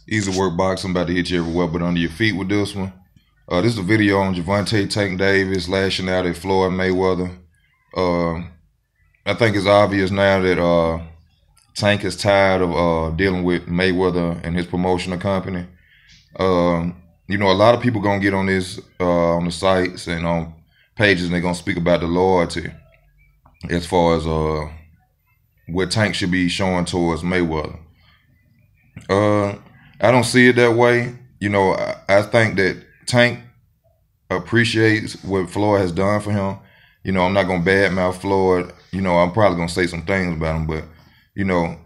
Easy work boxing, about to hit you everywhere but under your feet with this one. This is a video on Gervonta Tank Davis lashing out at Floyd Mayweather. I think it's obvious now that Tank is tired of dealing with Mayweather and his promotional company. You know, a lot of people gonna get on this on the sites and on pages, and they're gonna speak about the loyalty as far as what Tank should be showing towards Mayweather. I don't see it that way. You know, I think that Tank appreciates what Floyd has done for him. You know, I'm not gonna badmouth Floyd. You know, I'm probably gonna say some things about him, but you know,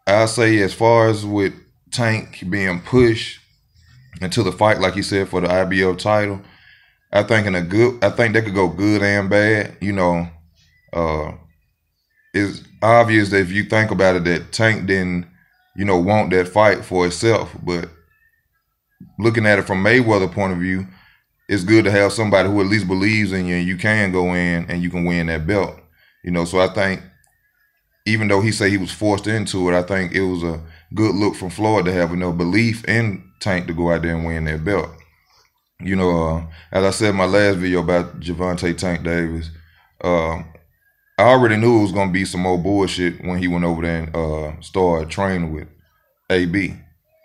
I say as far as with Tank being pushed into the fight, like he said, for the IBF title, I think that could go good and bad. You know, it's obvious that if you think about it, that Tank didn't, you know, want that fight for itself. But looking at it from Mayweather's point of view, it's good to have somebody who at least believes in you and you can go in and you can win that belt. You know, so I think even though he said he was forced into it, I think it was a good look from Floyd to have enough belief in Tank to go out there and win that belt. You know, as I said in my last video about Gervonta Tank Davis, I already knew it was going to be some more bullshit when he went over there and started training with AB.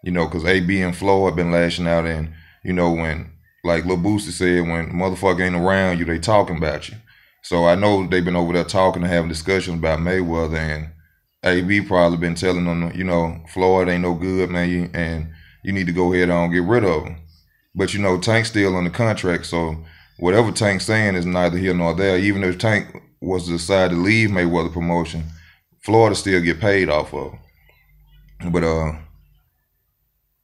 You know, because AB and Floyd been lashing out, and, you know, when, like Lil Boosie said, when motherfucker ain't around you, they talking about you. So I know they've been over there talking and having discussions about Mayweather, and AB probably been telling them, you know, Floyd ain't no good, man, and you need to go ahead and get rid of him. But, you know, Tank's still on the contract, so whatever Tank's saying is neither here nor there. Even if Tank was to decide to leave Mayweather promotion, Floyd will still get paid off of. But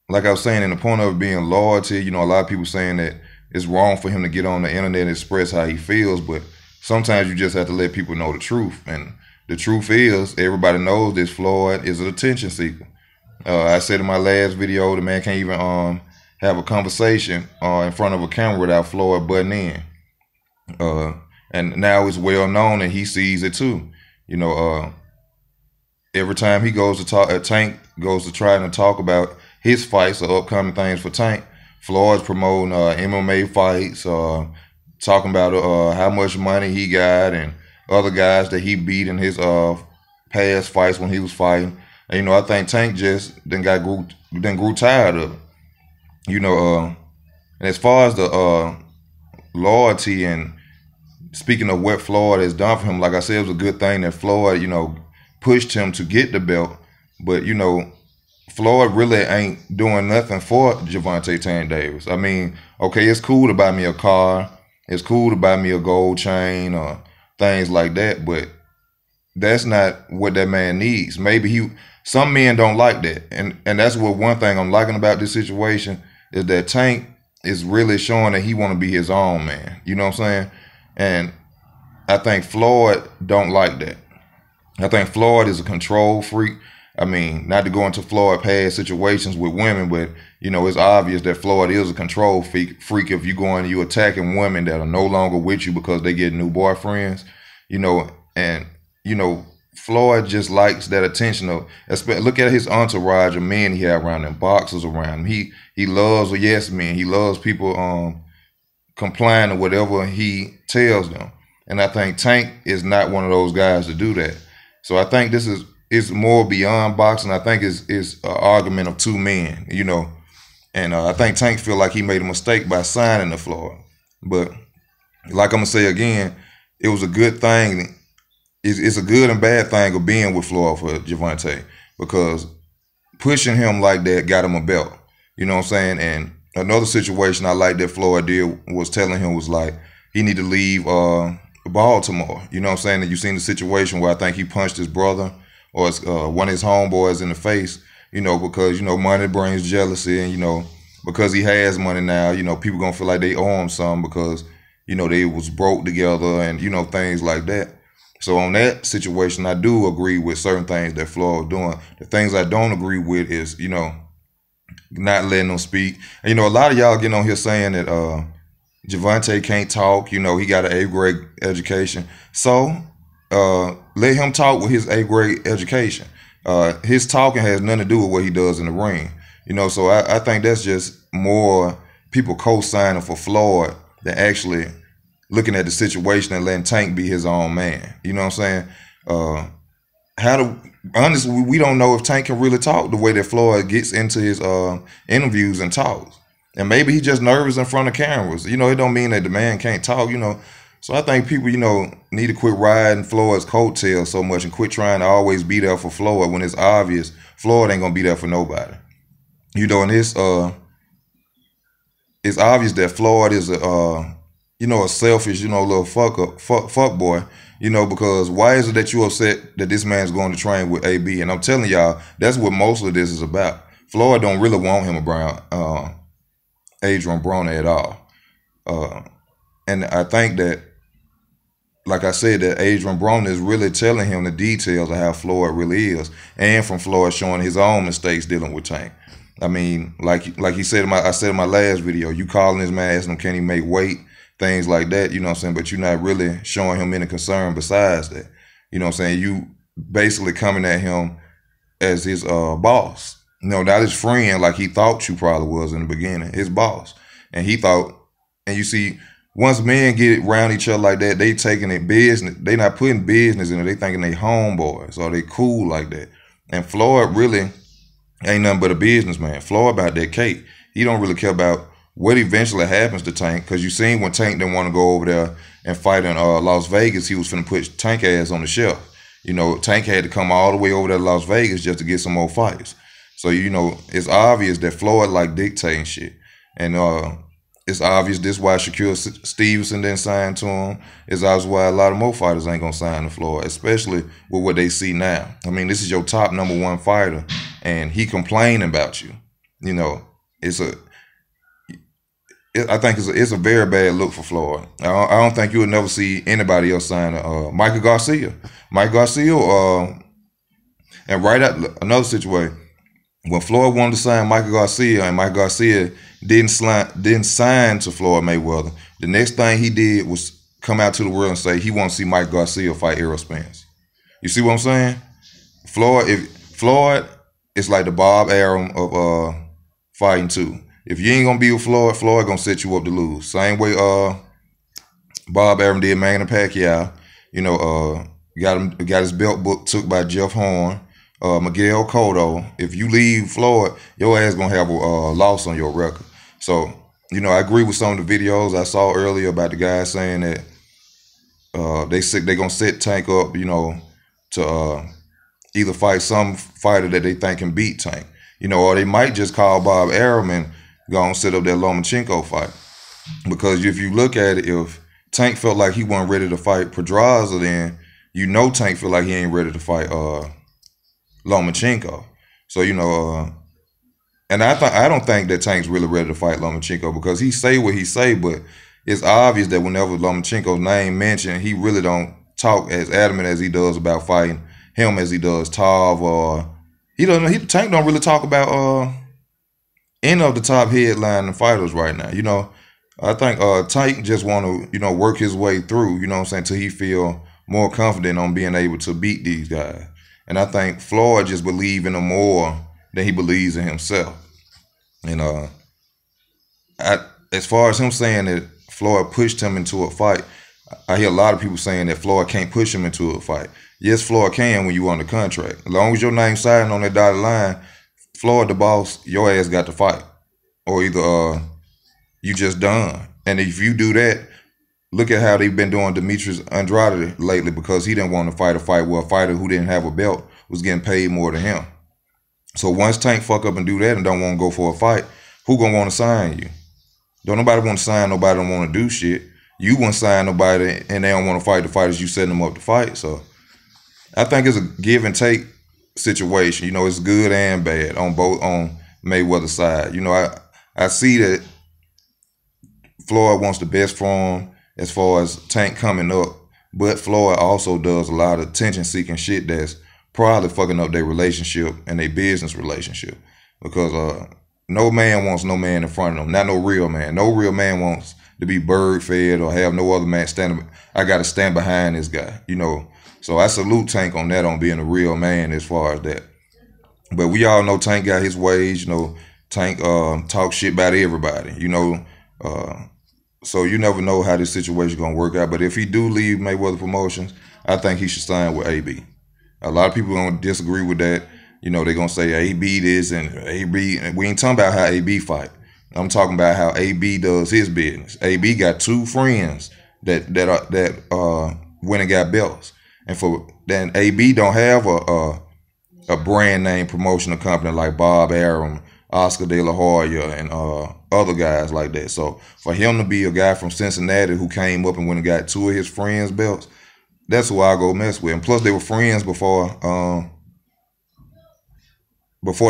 like I was saying, in the point of being loyalty, you know, a lot of people saying that it's wrong for him to get on the internet and express how he feels, but sometimes you just have to let people know the truth. And the truth is, everybody knows this Floyd is an attention seeker. I said in my last video, the man can't even have a conversation in front of a camera without Floyd butting in. And now it's well known and he sees it too. You know, every time he goes to talk, Tank goes to try to talk about his fights or upcoming things for Tank, Floyd's promoting MMA fights, talking about how much money he got and other guys that he beat in his past fights when he was fighting. And, you know, I think Tank just then grew tired of it. You know, and as far as the loyalty and speaking of what Floyd has done for him, like I said, it was a good thing that Floyd, you know, pushed him to get the belt. But, you know, Floyd really ain't doing nothing for Gervonta Tank Davis. I mean, okay, it's cool to buy me a car. It's cool to buy me a gold chain or things like that. But that's not what that man needs. Maybe some men don't like that. And that's what one thing I'm liking about this situation is that Tank is really showing that he want to be his own man. You know what I'm saying? And I think Floyd don't like that. I think Floyd is a control freak. I mean, not to go into Floyd past situations with women, but, you know, it's obvious that Floyd is a control freak if you go and you attacking women that are no longer with you because they get new boyfriends, you know, and, you know, Floyd just likes that attention of, look at his entourage of men he have around him, boxers around him. He loves a yes man. He loves people complying to whatever he tells them. And I think Tank is not one of those guys to do that. So I think this is more beyond boxing. I think it's an argument of two men, you know. And I think Tank feel like he made a mistake by signing the Floyd. But like I'm going to say again, it was a good thing. It's a good and bad thing of being with Floyd for Gervonta, because pushing him like that got him a belt. You know what I'm saying? And another situation I like that Floyd did was telling him was like he need to leave Baltimore. You know what I'm saying? And you seen the situation where I think he punched his brother or one of his homeboys in the face, you know, because, you know, money brings jealousy, and, you know, because he has money now, you know, people gonna feel like they owe him some because, you know, they was broke together and, you know, things like that. So on that situation, I do agree with certain things that Floyd was doing. The things I don't agree with is, you know, not letting them speak. And, you know, a lot of y'all getting on here saying that Gervonta can't talk. You know, he got an 8th grade education. So let him talk with his 8th grade education. His talking has nothing to do with what he does in the ring. So I think that's just more people co-signing for Floyd than actually looking at the situation and letting Tank be his own man. You know what I'm saying? Honestly, we don't know if Tank can really talk the way that Floyd gets into his interviews and talks. And maybe he's just nervous in front of cameras. It don't mean that the man can't talk, So I think people, need to quit riding Floyd's coattails so much and quit trying to always be there for Floyd when it's obvious Floyd ain't gonna be there for nobody. And it's obvious that Floyd is a selfish, little fuck boy, because why is it that you upset that this man's going to train with AB? And I'm telling y'all, that's what most of this is about. Floyd don't really want him around Adrian Broner at all. And I think that, like I said, that Adrian Broner is really telling him the details of how Floyd really is, and from Floyd showing his own mistakes dealing with Tank. I mean, like he said I said in my last video, you calling his man, asking him can he make weight, things like that, you know what I'm saying? But you're not really showing him any concern besides that. You know what I'm saying? You basically coming at him as his boss. Not his friend like he thought you probably was in the beginning, his boss. And he thought, and you see, once men get around each other like that, they taking their business, they not putting business in it, they thinking they homeboys or they cool like that. And Floyd really ain't nothing but a businessman. Floyd about that cake. He don't really care about what eventually happens to Tank, because you seen when Tank didn't want to go over there and fight in Las Vegas, he was finna put Tank ass on the shelf. Tank had to come all the way over there to Las Vegas just to get some more fights. So, it's obvious that Floyd like dictating shit. And it's obvious this why Shakur Stevenson didn't sign to him. It's obvious why a lot of more fighters ain't gonna sign to Floyd, especially with what they see now. I mean, this is your top #1 fighter, and he complaining about you. I think it's a very bad look for Floyd. I don't think you would never see anybody else sign Michael Garcia. Mike Garcia, and right at another situation, when Floyd wanted to sign Michael Garcia, and Michael Garcia didn't sign to Floyd Mayweather, the next thing he did was come out to the world and say he wants to see Mike Garcia fight Errol Spence. You see what I'm saying? Floyd is like the Bob Arum of fighting too. If you ain't gonna be with Floyd, Floyd gonna set you up to lose. Same way Bob Arum did Manny Pacquiao. Got his belt book took by Jeff Horn, Miguel Cotto. If you leave Floyd, your ass gonna have a loss on your record. So, I agree with some of the videos I saw earlier about the guys saying that they gonna set Tank up, to either fight some fighter that they think can beat Tank. Or they might just call Bob Arum and go and set up that Lomachenko fight. Because if you look at it, if Tank felt like he wasn't ready to fight Pedraza, then Tank feel like he ain't ready to fight Lomachenko. So, and I don't think that Tank's really ready to fight Lomachenko, because he say what he say, but it's obvious that whenever Lomachenko's name mentioned, he really don't talk as adamant as he does about fighting him as he does Tav, or Tank don't really talk about any of the top headline fighters right now. I think Tank just want to, work his way through, till he feel more confident on being able to beat these guys. And I think Floyd just believes in him more than he believes in himself. And as far as him saying that Floyd pushed him into a fight, I hear a lot of people saying that Floyd can't push him into a fight. Yes, Floyd can when you on the contract. As long as your name's signed on that dotted line, Floyd the boss, your ass got to fight. Or either you just done. And if you do that, look at how they've been doing Demetrius Andrade lately, because he didn't want to fight a fight where a fighter who didn't have a belt was getting paid more than him. So once Tank fuck up and do that and don't want to go for a fight, who gonna want to sign you? Don't nobody want to sign nobody don't want to do shit. You won't sign nobody and they don't want to fight the fighters you setting them up to fight. So I think it's a give and take situation. It's good and bad on Mayweather's side. I see that Floyd wants the best for him as far as Tank coming up, but Floyd also does a lot of attention-seeking shit that's probably fucking up their relationship and their business relationship, because no man wants no man in front of them, not no real man. No real man wants to be bird-fed or have no other man standing. I got to stand behind this guy, So I salute Tank on that, on being a real man as far as that. But we all know Tank got his ways, Tank talk shit about everybody, you know. So you never know how this situation gonna work out. But if he do leave Mayweather Promotions, I think he should sign with AB. A lot of people gonna disagree with that. You know, they're gonna say AB this and AB. And we ain't talking about how AB fight. I'm talking about how AB does his business. AB got two friends that went and got belts, and for then AB don't have a brand name promotional company like Bob Arum, Oscar De La Hoya, and other guys like that. So for him to be a guy from Cincinnati who came up and went and got two of his friends' belts, that's who I go mess with. And plus, they were friends before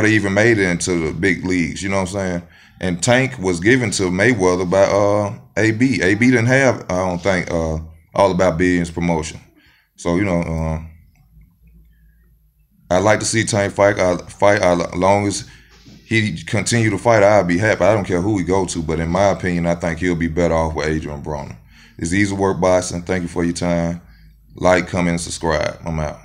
they even made it into the big leagues. You know what I'm saying? And Tank was given to Mayweather by AB. AB didn't have, I don't think, All About Billions promotion. So, you know, I'd like to see Tank fight. As long as he continue to fight, I'll be happy. I don't care who he go to, but in my opinion, I think he'll be better off with Adrian Broner. It's Easy Work Boxing. Thank you for your time. Like, comment, and subscribe. I'm out.